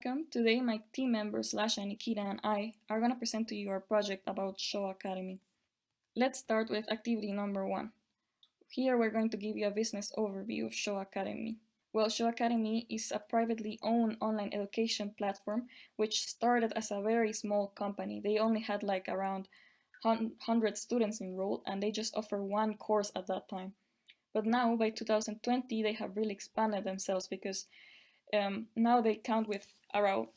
Welcome. Today, my team members Lasha, Nikita, and I are going to present to you our project about Show Academy. Let's start with activity number 1. Here, we're going to give you a business overview of Show Academy. Well, Show Academy is a privately owned online education platform which started as a very small company. They only had like around 100 students enrolled, and they just offer one course at that time. But now, by 2020, they have really expanded themselves because now they count with around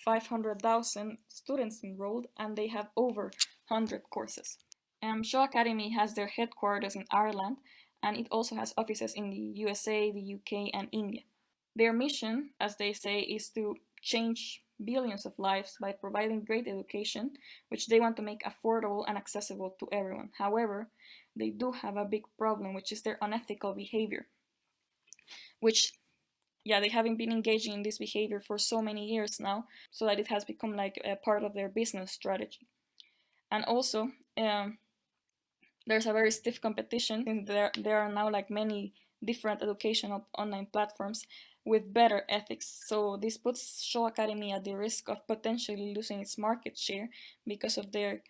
500,000 students enrolled, and they have over 100 courses. Show Academy has their headquarters in Ireland, and it also has offices in the USA, the UK, and India. Their mission, as they say, is to change billions of lives by providing great education, which they want to make affordable and accessible to everyone. However, they do have a big problem, which is their unethical behavior, which they haven't been engaging in this behavior for so many years now, so that it has become like a part of their business strategy. And also, there's a very stiff competition, since there are now like many different educational online platforms with better ethics. So this puts Show Academy at the risk of potentially losing its market share because of their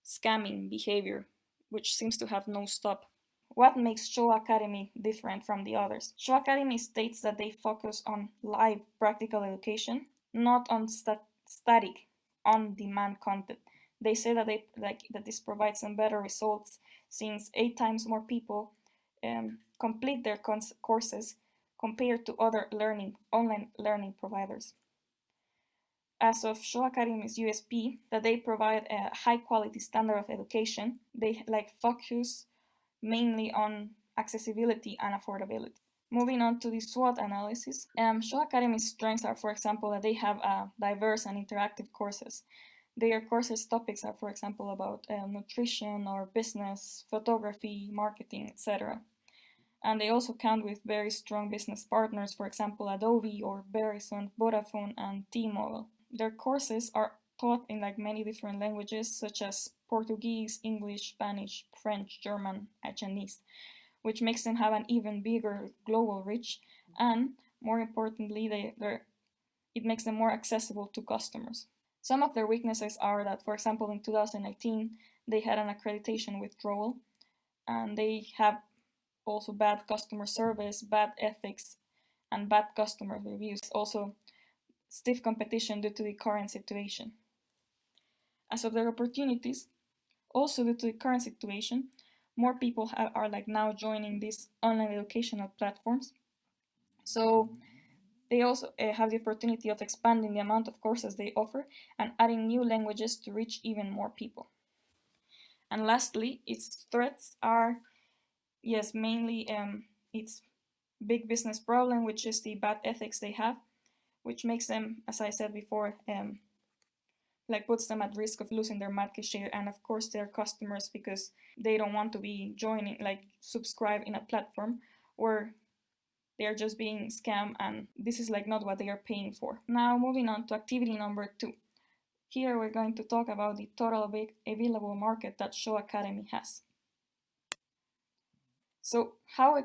scamming behavior, which seems to have no stop. What makes Show Academy different from the others? Show Academy states that they focus on live practical education, not on static, on-demand content. They say that that this provides them better results, since 8 times more people complete their courses compared to other online learning providers. As of Show Academy's USP, that they provide a high quality standard of education, they focus mainly on accessibility and affordability. Moving on to the SWOT analysis, Show Academy's strengths are, for example, that they have diverse and interactive courses. Their courses topics are, for example, about nutrition or business, photography, marketing, etc. And they also count with very strong business partners, for example, Adobe or Verizon, Vodafone, and T-Mobile. Their courses are taught in many different languages, such as Portuguese, English, Spanish, French, German, and Chinese, which makes them have an even bigger global reach, and more importantly, it makes them more accessible to customers. Some of their weaknesses are that, for example, in 2019, they had an accreditation withdrawal, and they have also bad customer service, bad ethics, and bad customer reviews. Also, stiff competition due to the current situation. As of their opportunities, also due to the current situation, more people are now joining these online educational platforms. So they also have the opportunity of expanding the amount of courses they offer and adding new languages to reach even more people. And lastly, its threats are, yes, mainly its big business problem, which is the bad ethics they have, which makes them, as I said before, puts them at risk of losing their market share, and of course their customers, because they don't want to be joining, subscribe in a platform where they are just being scammed, and this is not what they are paying for. Now, moving on to activity number 2. Here we're going to talk about the total available market that Show Academy has. So how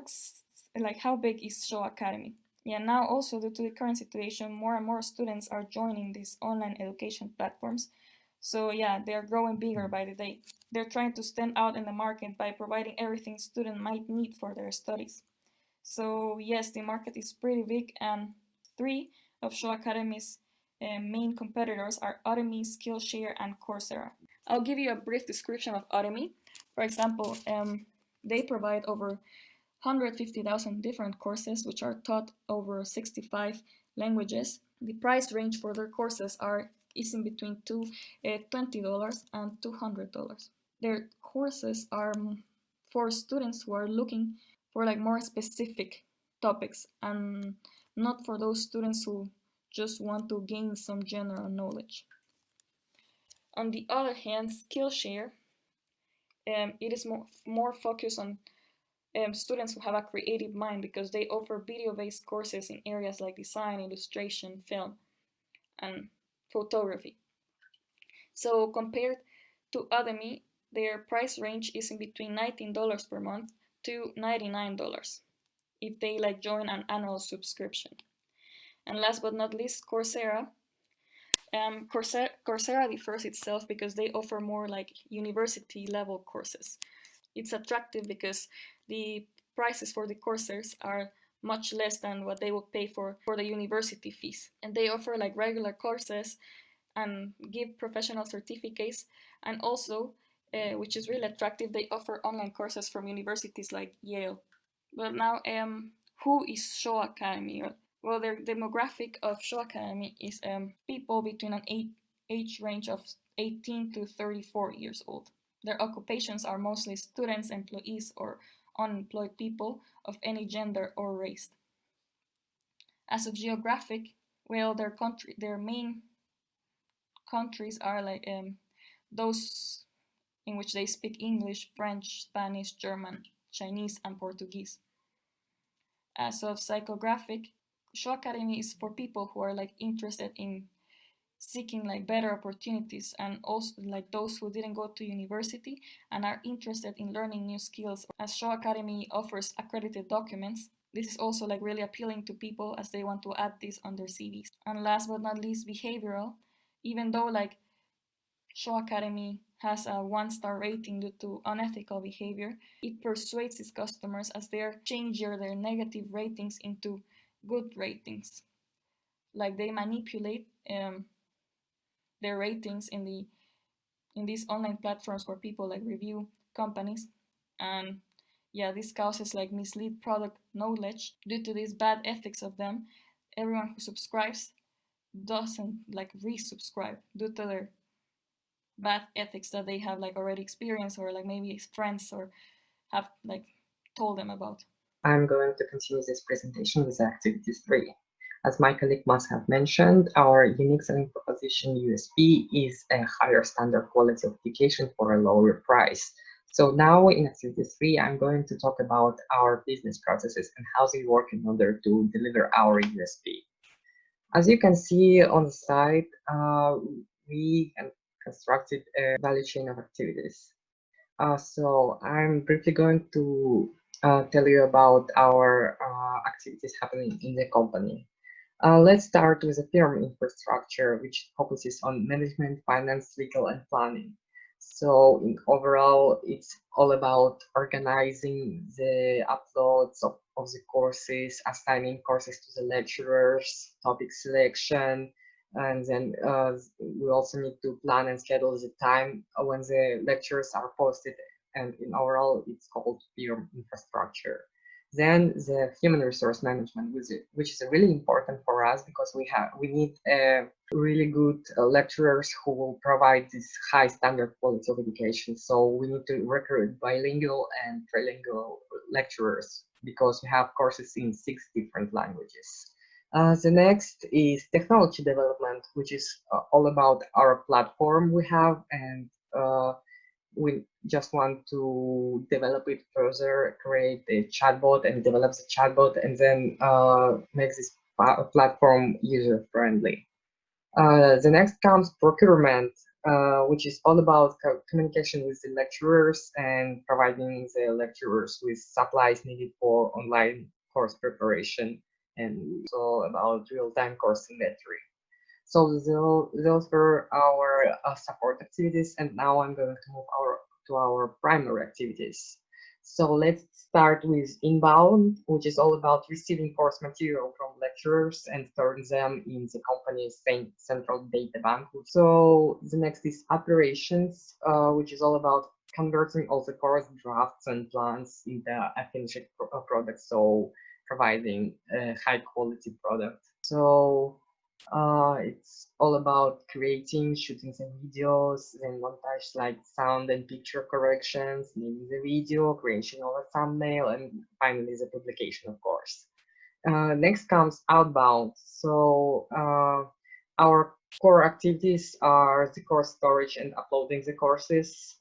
big is Show Academy? Yeah, now also due to the current situation, more and more students are joining these online education platforms. So yeah, they are growing bigger by the day. They're trying to stand out in the market by providing everything students might need for their studies. So yes, the market is pretty big, and 3 of Show Academy's main competitors are Udemy, Skillshare, and Coursera. I'll give you a brief description of Udemy. For example, they provide over 150,000 different courses, which are taught over 65 languages. The price range for their courses is in between $20 and $200. Their courses are for students who are looking for more specific topics, and not for those students who just want to gain some general knowledge. On the other hand, Skillshare, it is more focused on students who have a creative mind, because they offer video-based courses in areas like design, illustration, film, and photography. So compared to Udemy, their price range is in between $19 per month to $99 if they join an annual subscription. And last but not least, Coursera. Coursera differs itself because they offer more like university level courses. It's attractive because the prices for the courses are much less than what they would pay for the university fees. And they offer like regular courses and give professional certificates. And also, which is really attractive, they offer online courses from universities like Yale. But now, who is Show Academy? Well, the demographic of Show Academy is people between an age range of 18 to 34 years old. Their occupations are mostly students, employees, or unemployed people of any gender or race. As of geographic, well, their main countries are like those in which they speak English, French, Spanish, German, Chinese, and Portuguese. As of psychographic, Show Academy is for people who are like interested in seeking like better opportunities, and also like those who didn't go to university and are interested in learning new skills. As Show Academy offers accredited documents, this is also like really appealing to people as they want to add this on their CVs. And last but not least, behavioral. Even though like Show Academy has a 1-star rating due to unethical behavior, it persuades its customers as they change their negative ratings into good ratings. Like they manipulate their ratings in these online platforms where people like review companies, and yeah, this causes like mislead product knowledge. Due to this bad ethics of them, everyone who subscribes doesn't like resubscribe due to their bad ethics that they have like already experienced, or like maybe friends or have like told them about. I'm going to continue this presentation with activities 3. As my colleague must have mentioned, our unique selling proposition USP is a higher standard quality of education for a lower price. So now in activity 3, I'm going to talk about our business processes and how they work in order to deliver our USP. As you can see on the slide, we have constructed a value chain of activities. So I'm briefly going to tell you about our activities happening in the company. Let's start with the firm infrastructure, which focuses on management, finance, legal, and planning. So overall, it's all about organizing the uploads of the courses, assigning courses to the lecturers, topic selection, and then we also need to plan and schedule the time when the lectures are posted, and in overall, it's called firm infrastructure. Then the human resource management, which is really important for us because we need really good lecturers who will provide this high standard quality of education. So we need to recruit bilingual and trilingual lecturers because we have courses in 6 different languages. The next is technology development, which is all about our platform we have, and we just want to develop it further, create a chatbot and develop the chatbot, and then make this platform user-friendly. The next comes procurement, which is all about communication with the lecturers and providing the lecturers with supplies needed for online course preparation, and also about real-time course inventory. So those were our support activities, and now I'm going to move to our primary activities. So let's start with inbound, which is all about receiving course material from lecturers and storing them in the company's central data bank. So the next is operations, which is all about converting all the course drafts and plans into a finished product, so providing a high quality product. So it's all about creating, shooting some videos, then montage like sound and picture corrections, naming the video, creation of a thumbnail, and finally the publication, of course. Next comes outbound. So our core activities are the course storage and uploading the courses.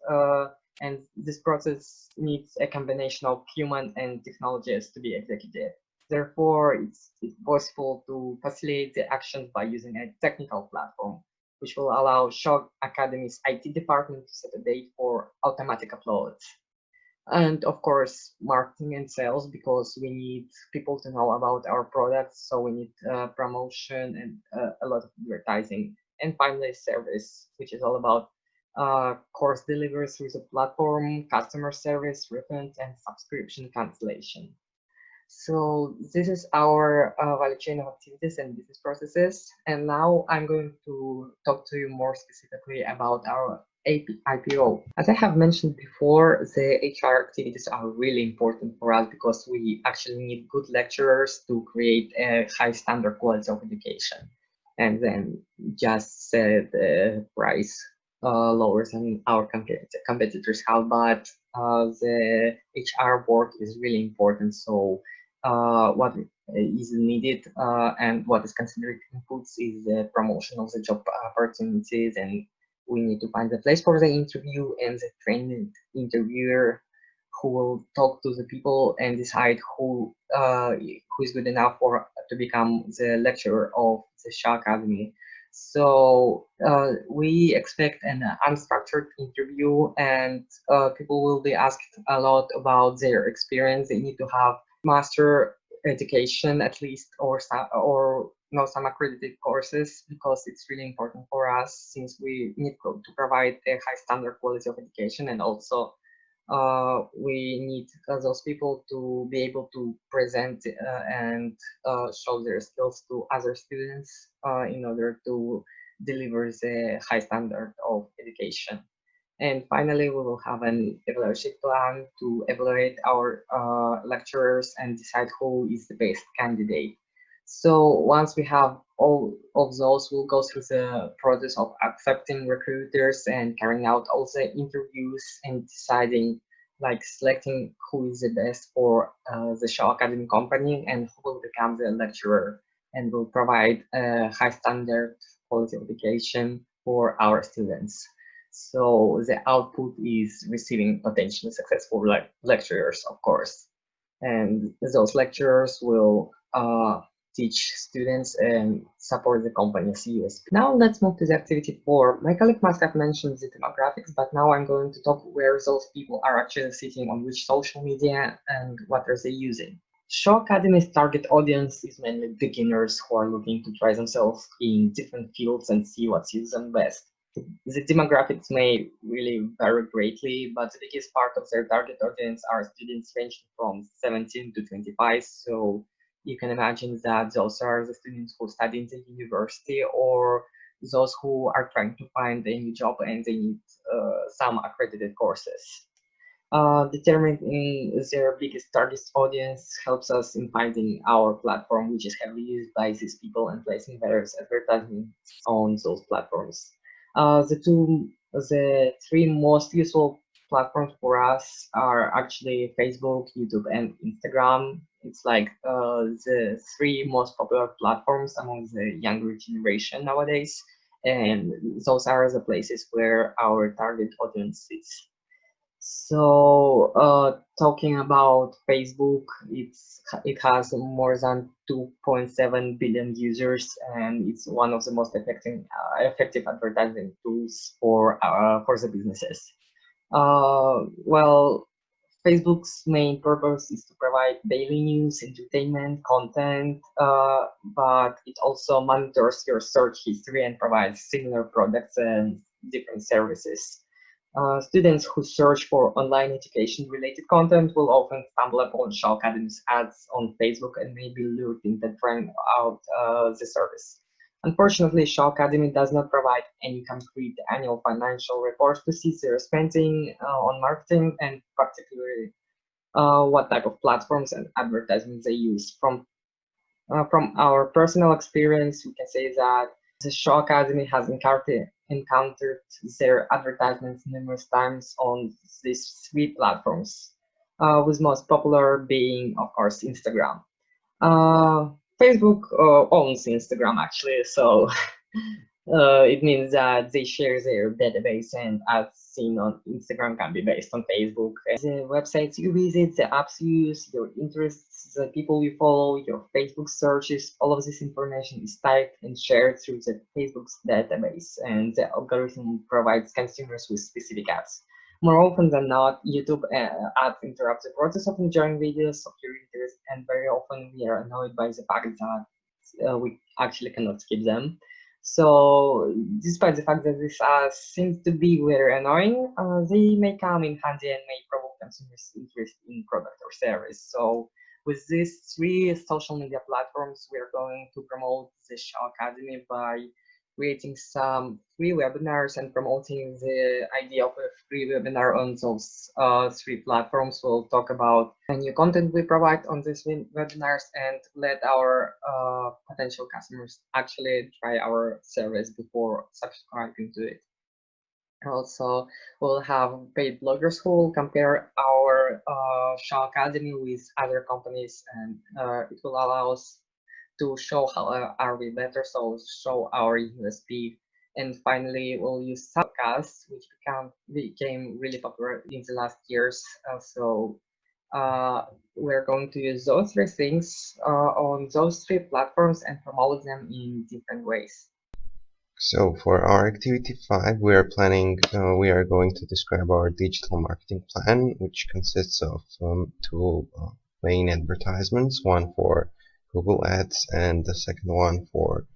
And this process needs a combination of human and technologies to be executed. Therefore, it's possible to facilitate the actions by using a technical platform, which will allow Show Academy's IT department to set a date for automatic uploads. And of course, marketing and sales, because we need people to know about our products. So we need promotion and a lot of advertising. And finally, service, which is all about course delivery through the platform, customer service, refunds, and subscription cancellation. So this is our value chain of activities and business processes. And now I'm going to talk to you more specifically about our IPO. As I have mentioned before, the HR activities are really important for us because we actually need good lecturers to create a high standard quality of education. And then just set the price lower than our competitors have, but the HR work is really important. So what is needed and what is considered inputs is the promotion of the job opportunities, and we need to find the place for the interview and the trained interviewer who will talk to the people and decide who is good enough for to become the lecturer of the SHA Academy. So we expect an unstructured interview, and people will be asked a lot about their experience. They need to have master education at least, or some accredited courses, because it's really important for us since we need to provide a high standard quality of education, and also we need those people to be able to present and show their skills to other students in order to deliver the high standard of education. And finally, we will have an evaluation plan to evaluate our lecturers and decide who is the best candidate. So once we have all of those, we'll go through the process of accepting recruiters and carrying out all the interviews and deciding, like selecting who is the best for the SHA Academy company and who will become the lecturer and will provide a high standard quality of education for our students. So the output is receiving potentially successful lecturers, of course. And those lecturers will teach students and support the company's USP. Now let's move to the activity 4. My colleague must have mentioned the demographics, but now I'm going to talk where those people are actually sitting, on which social media, and what are they using. SHA Academy's target audience is mainly beginners who are looking to try themselves in different fields and see what suits them best. The demographics may really vary greatly, but the biggest part of their target audience are students ranging from 17 to 25. So you can imagine that those are the students who study in the university, or those who are trying to find a new job and they need some accredited courses. Determining their biggest target audience helps us in finding our platform, which is heavily used by these people, and placing various advertisements on those platforms. The three most useful platforms for us are actually Facebook, YouTube, and Instagram. It's like the three most popular platforms among the younger generation nowadays, and those are the places where our target audience is. So talking about Facebook, it has more than 2.7 billion users, and it's one of the most effective advertising tools for the businesses. Well, Facebook's main purpose is to provide daily news, entertainment, content, but it also monitors your search history and provides similar products and different services. Students who search for online education-related content will often stumble upon SHA Academy's ads on Facebook and may be lured into trying out the service. Unfortunately, SHA Academy does not provide any concrete annual financial reports to see their spending on marketing, and particularly what type of platforms and advertisements they use. From our personal experience, we can say that the SHA Academy has encountered their advertisements numerous times on these three platforms, with most popular being, of course, Instagram. Facebook owns Instagram, actually, so it means that they share their database, and as seen on Instagram can be based on Facebook. The websites you visit, the apps you use, your interests, the people you follow, your Facebook searches, all of this information is typed and shared through the Facebook's database, and the algorithm provides consumers with specific ads. More often than not, YouTube ads interrupt the process of enjoying videos of your readers, and very often we are annoyed by the fact that we actually cannot skip them. So, despite the fact that these ads seem to be very annoying, they may come in handy and may provoke consumers' interest in product or service. So, with these three social media platforms, we are going to promote the Shaw Academy by creating some free webinars and promoting the idea of a free webinar on those three platforms. We'll talk about the new content we provide on these webinars and let our potential customers actually try our service before subscribing to it. Also, we'll have paid bloggers who will compare our Shaw Academy with other companies, and it will allow us to show how are we better, so show our USP. And finally, we'll use podcasts, which became really popular in the last years. We're going to use those three things on those three platforms and promote them in different ways. So for our activity 5, we are going to describe our digital marketing plan, which consists of two main advertisements, one for Google Ads and the second one for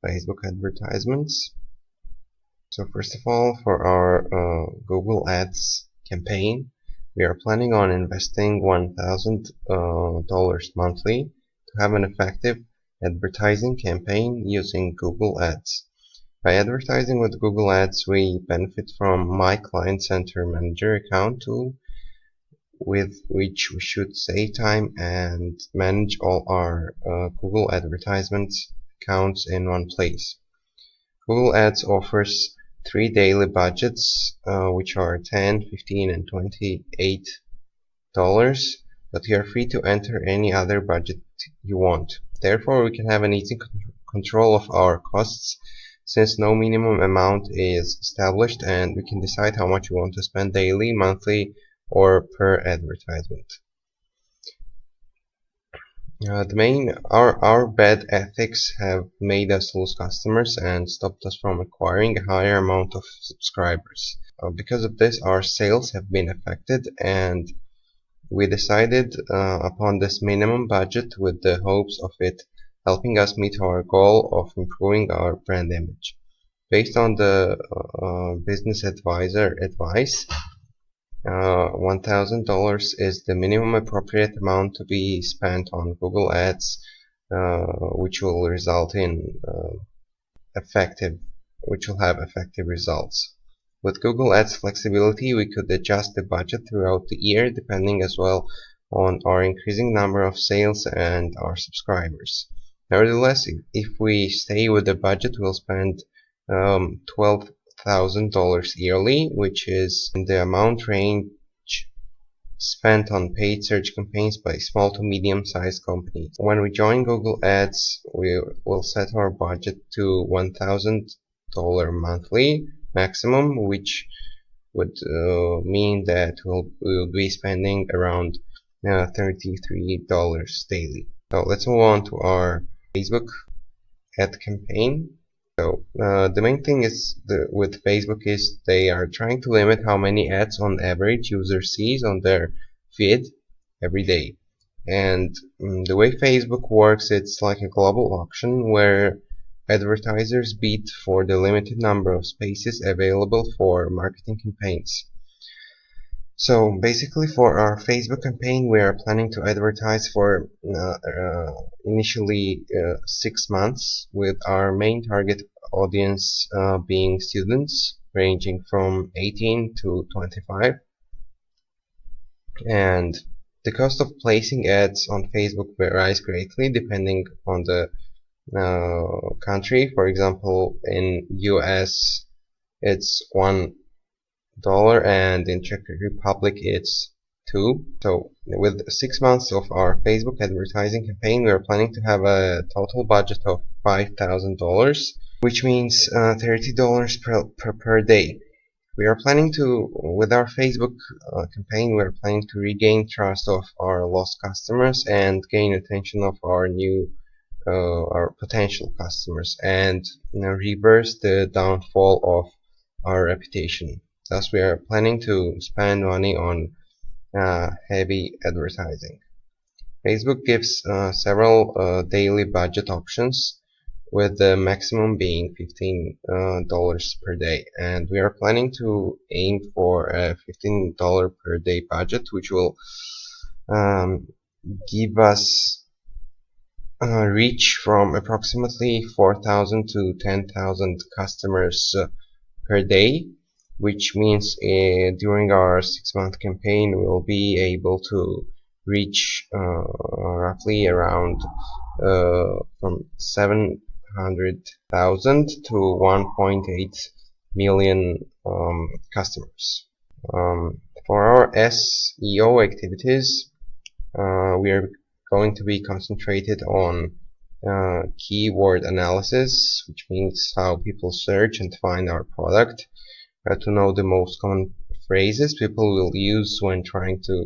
Facebook advertisements. So first of all, for our Google Ads campaign, we are planning on investing $1,000 monthly to have an effective advertising campaign using Google Ads. By advertising with Google Ads, we benefit from My Client Center Manager account tool, with which we should save time and manage all our Google advertisements accounts in one place. Google Ads offers 3 daily budgets, which are $10, $15, and $28, but you are free to enter any other budget you want. Therefore, we can have an easy control of our costs, since no minimum amount is established, and we can decide how much we want to spend daily, monthly, or per advertisement. Our bad ethics have made us lose customers and stopped us from acquiring a higher amount of subscribers. Because of this, our sales have been affected, and we decided upon this minimum budget with the hopes of it helping us meet our goal of improving our brand image. Based on the business advisor advice, $1,000 is the minimum appropriate amount to be spent on Google Ads, which will result in which will have effective results. With Google Ads flexibility, we could adjust the budget throughout the year, depending as well on our increasing number of sales and our subscribers. Nevertheless, if we stay with the budget, we'll spend $12,000 yearly, which is in the amount range spent on paid search campaigns by small to medium-sized companies. When we join Google Ads, we will set our budget to $1,000 monthly maximum, which would mean that we will be spending around $33 daily. So let's move on to our Facebook ad campaign. So the main thing is with Facebook is they are trying to limit how many ads on average user sees on their feed every day. And the way Facebook works, it's like a global auction where advertisers bid for the limited number of spaces available for marketing campaigns. So basically, for our Facebook campaign, we are planning to advertise for initially 6 months, with our main target audience being students ranging from 18 to 25. And the cost of placing ads on Facebook varies greatly depending on the country. For example, in US it's $1, and in Czech Republic it's $2. So with 6 months of our Facebook advertising campaign, we are planning to have a total budget of $5,000, which means $30 per day. We are planning to, with our Facebook campaign, we are planning to regain trust of our lost customers and gain attention of our our potential customers, and reverse the downfall of our reputation. Thus, we are planning to spend money on heavy advertising. Facebook gives several daily budget options, with the maximum being $15 per day, and we are planning to aim for a $15 per day budget, which will give us reach from approximately 4,000 to 10,000 customers per day, which means during our 6-month campaign we'll be able to reach roughly around from 700,000 to 1.8 million customers. For our SEO activities, we are going to be concentrated on keyword analysis, which means how people search and find our product, to know the most common phrases people will use when trying to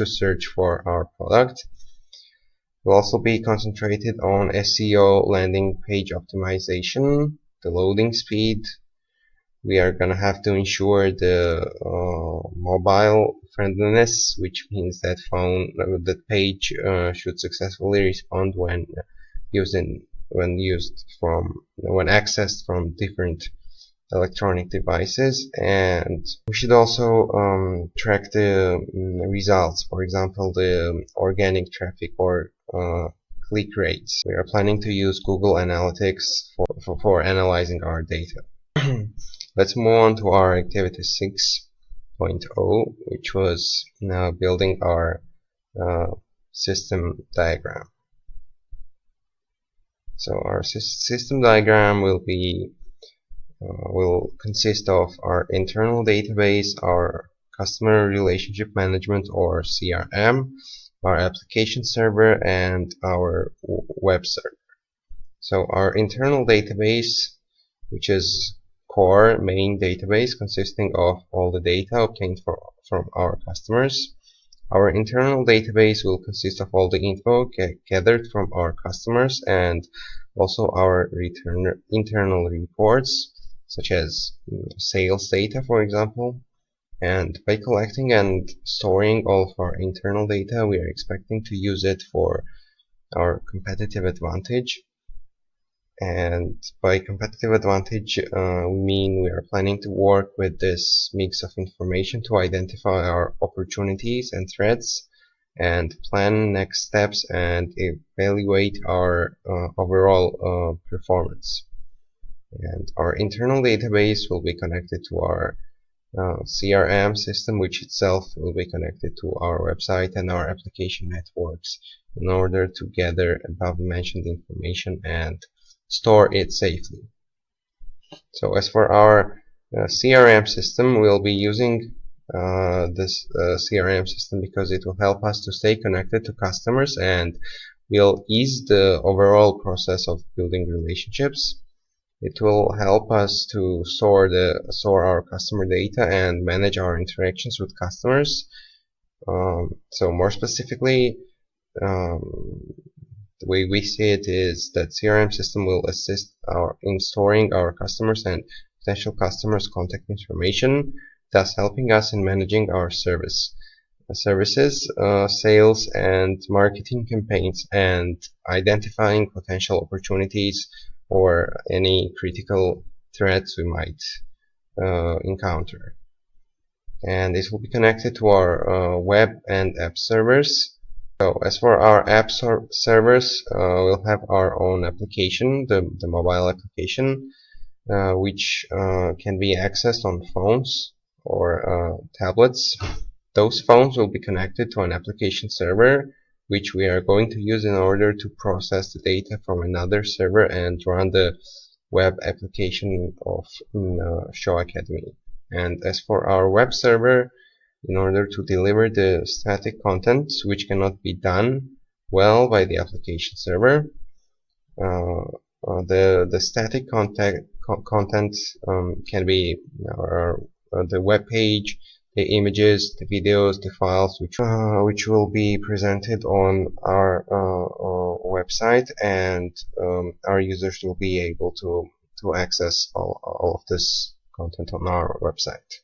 search for our product. We'll also be concentrated on SEO landing page optimization, the loading speed. We are gonna have to ensure the mobile friendliness, which means that that page should successfully respond when accessed from different electronic devices. And we should also track the results, for example the organic traffic or click rates. We are planning to use Google Analytics for analyzing our data. Let's move on to our activity 6.0, which was now building our system diagram. So our system diagram will consist of our internal database, our customer relationship management or CRM, our application server, and our web server. So our internal database, which is core main database consisting of all the data obtained from our customers. Our internal database will consist of all the info gathered from our customers and also our internal reports, such as sales data, for example. And by collecting and storing all of our internal data, we are expecting to use it for our competitive advantage. And by competitive advantage, we mean we are planning to work with this mix of information to identify our opportunities and threats, and plan next steps and evaluate our overall performance. And our internal database will be connected to our CRM system, which itself will be connected to our website and our application networks in order to gather above mentioned information and store it safely. So as for our CRM system, we'll be using this CRM system because it will help us to stay connected to customers and will ease the overall process of building relationships. It will help us to store our customer data and manage our interactions with customers. So more specifically, the way we see it is that CRM system will assist in storing our customers and potential customers' contact information, thus helping us in managing our services, sales and marketing campaigns, and identifying potential opportunities or any critical threats we might encounter. And this will be connected to our web and app servers. So as for our app servers, we'll have our own application, the mobile application, which can be accessed on phones or tablets. Those phones will be connected to an application server, which we are going to use in order to process the data from another server and run the web application of Show Academy. And as for our web server, in order to deliver the static content, which cannot be done well by the application server, the static content can be the web page, the images, the videos, the files, which will be presented on our website, and our users will be able to access all of this content on our website.